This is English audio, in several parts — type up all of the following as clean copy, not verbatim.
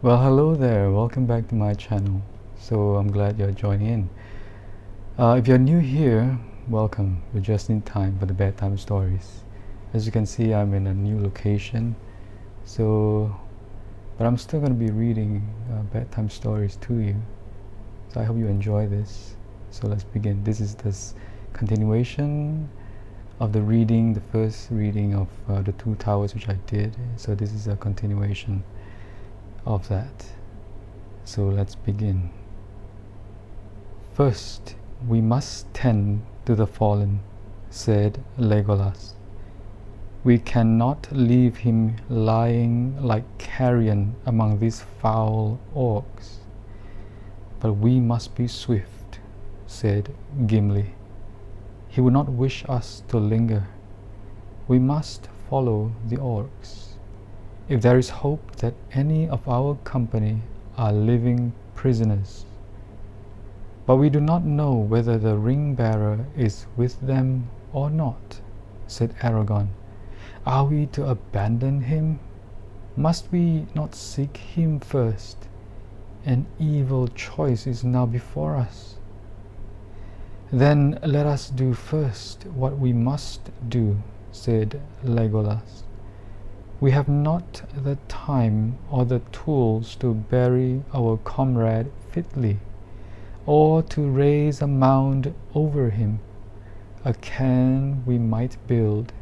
Well, hello there. Welcome back to my channel. So I'm glad you're joining in. If you're new here, welcome. You're just in time for the bedtime stories. As you can see, I'm in a new location. But I'm still going to be reading bedtime stories to you. So I hope you enjoy this. So let's begin. This is this continuation of the first reading of the Two Towers, which I did. So this is a continuation of that. So let's begin. First, we must tend to the fallen, said Legolas. We cannot leave him lying like carrion among these foul orcs. But we must be swift, said Gimli. He would not wish us to linger. We must follow the orcs. If there is hope that any of our company are living prisoners. But we do not know whether the ring-bearer is with them or not, said Aragorn. Are we to abandon him? Must we not seek him first? An evil choice is now before us. Then let us do first what we must do, said Legolas. We have not the time or the tools to bury our comrade fitly, or to raise a mound over him, a cairn we might build.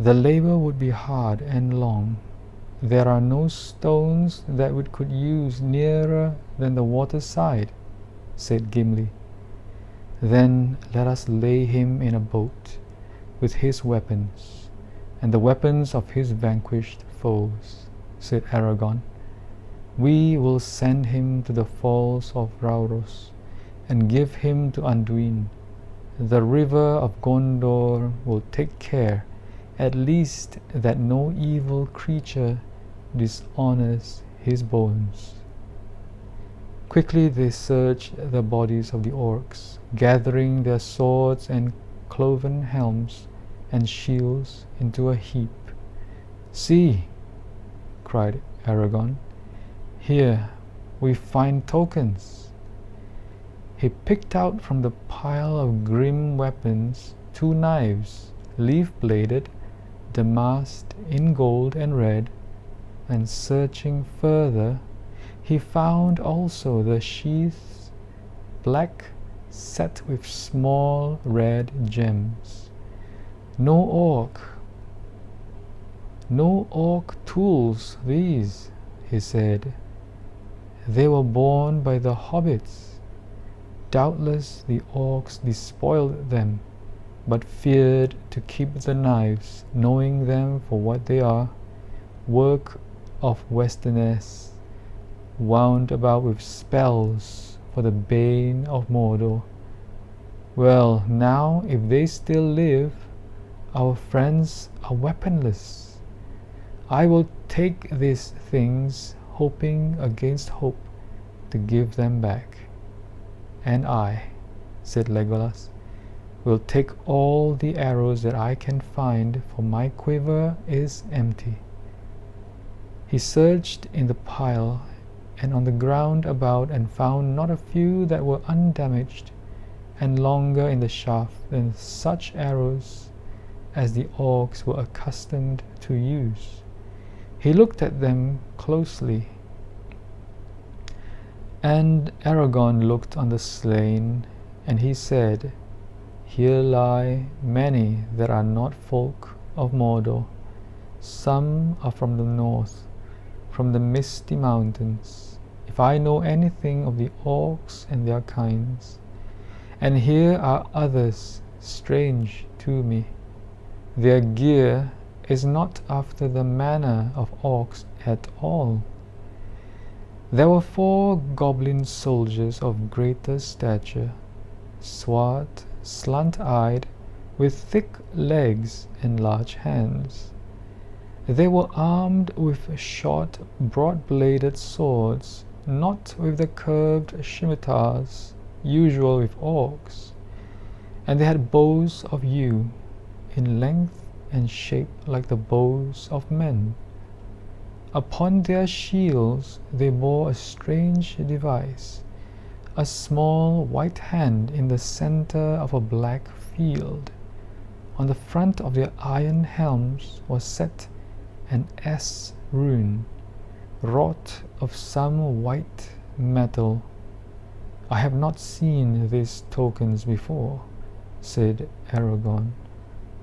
The labor would be hard and long. There are no stones that we could use nearer than the waterside, said Gimli. Then let us lay him in a boat with his weapons, and the weapons of his vanquished foes, said Aragorn. We will send him to the falls of Rauros, and give him to Anduin. The river of Gondor will take care, at least, that no evil creature dishonors his bones. Quickly they searched the bodies of the orcs, gathering their swords and cloven helms and shields into a heap. See, cried Aragorn, here we find tokens. He picked out from the pile of grim weapons 2 knives, leaf-bladed, damasked in gold and red, and searching further, he found also the sheaths, black, set with small red gems. No orc tools these, he said. They were borne by the hobbits. Doubtless the orcs despoiled them, but feared to keep the knives, knowing them for what they are, work of Westerners, wound about with spells for the bane of Mordor. Well, now, if they still live, our friends are weaponless. I will take these things, hoping against hope, to give them back. And I, said Legolas, will take all the arrows that I can find, for my quiver is empty. He searched in the pile and on the ground about, and found not a few that were undamaged and longer in the shaft than such arrows as the orcs were accustomed to use. He looked at them closely, and Aragorn looked on the slain, and he said, Here lie many that are not folk of Mordor. Some are from the north, from the misty mountains, if I know anything of the orcs and their kinds. And here are others strange to me. Their gear is not after the manner of orcs at all. There were 4 goblin soldiers of greater stature, swart, slant-eyed, with thick legs and large hands. They were armed with short, broad-bladed swords, not with the curved scimitars usual with orcs, and they had bows of yew, in length and shape like the bows of men. Upon their shields they bore a strange device, a small white hand in the center of a black field. On the front of their iron helms was set an S rune, wrought of some white metal. "I have not seen these tokens before," said Aragorn.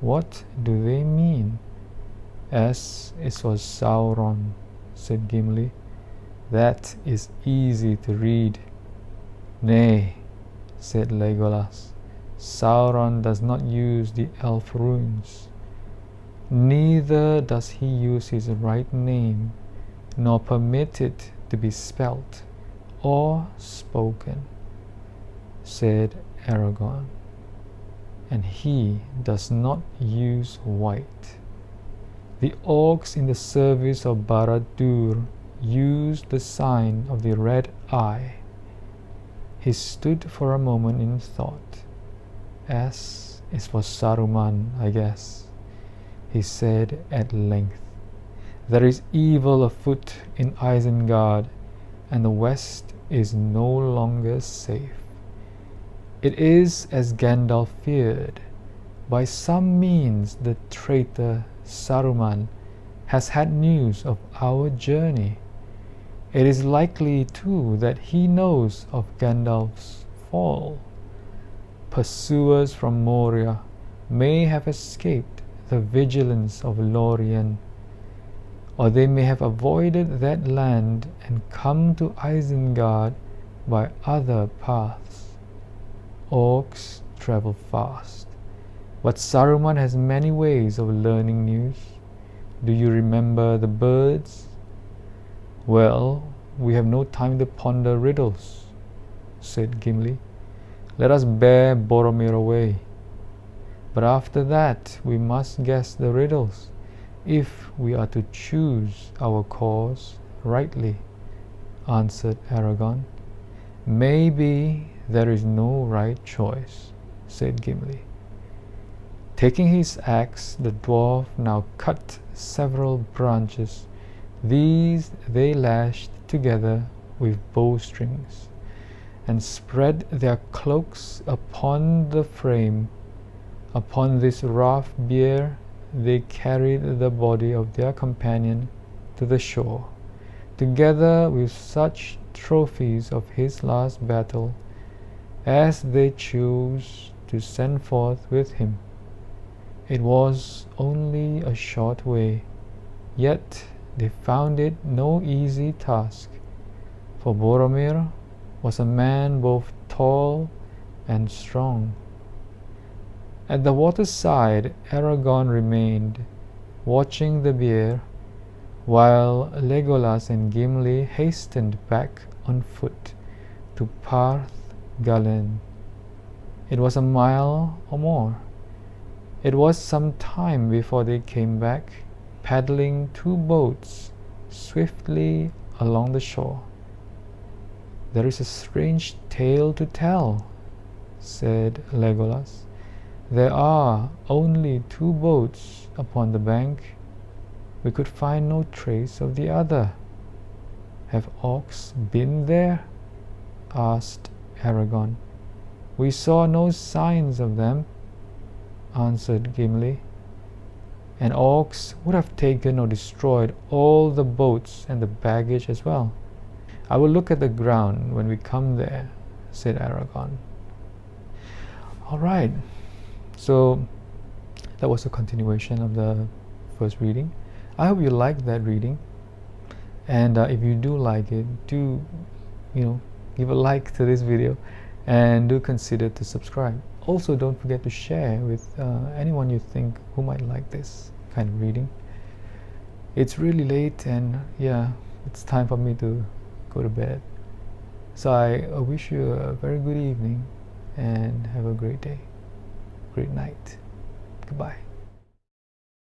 "What do they mean?" "S is for Sauron," said Gimli. "That is easy to read." "Nay," said Legolas, "Sauron does not use the elf runes. Neither does he use his right name, nor permit it to be spelt or spoken," said Aragorn. "And he does not use white. The orcs in the service of Barad-dûr used the sign of the red eye." He stood for a moment in thought. "S is for Saruman, I guess," he said at length. "There is evil afoot in Isengard, and the west is no longer safe. It is as Gandalf feared. By some means the traitor Saruman has had news of our journey. It is likely, too, that he knows of Gandalf's fall. Pursuers from Moria may have escaped the vigilance of Lorien, or they may have avoided that land and come to Isengard by other paths. Orcs travel fast, but Saruman has many ways of learning news. Do you remember the birds? Well, we have no time to ponder riddles," said Gimli. "Let us bear Boromir away. But after that we must guess the riddles, if we are to choose our course rightly," answered Aragorn. "Maybe there is no right choice," said Gimli. Taking his axe, the dwarf now cut several branches. These they lashed together with bowstrings, and spread their cloaks upon the frame. Upon this rough bier they carried the body of their companion to the shore, together with such trophies of his last battle as they chose to send forth with him. It was only a short way, yet they found it no easy task, for Boromir was a man both tall and strong. At the water's side Aragorn remained, watching the bier, while Legolas and Gimli hastened back on foot to Parth Galen. It was a mile or more. It was some time before they came back, paddling 2 boats swiftly along the shore. "There is a strange tale to tell," said Legolas. "There are only 2 boats upon the bank. We could find no trace of the other." "Have orcs been there?" asked Aragorn. "We saw no signs of them," answered Gimli. "And orcs would have taken or destroyed all the boats and the baggage as well." "I will look at the ground when we come there," said Aragorn. All right, so that was a continuation of the first reading. I hope you liked that reading, and if you do like it, do give a like to this video, and do consider to subscribe. Also, don't forget to share with anyone you think who might like this kind of reading. It's really late, and yeah, it's time for me to go to bed. So I wish you a very good evening and have a great day, great night. Goodbye.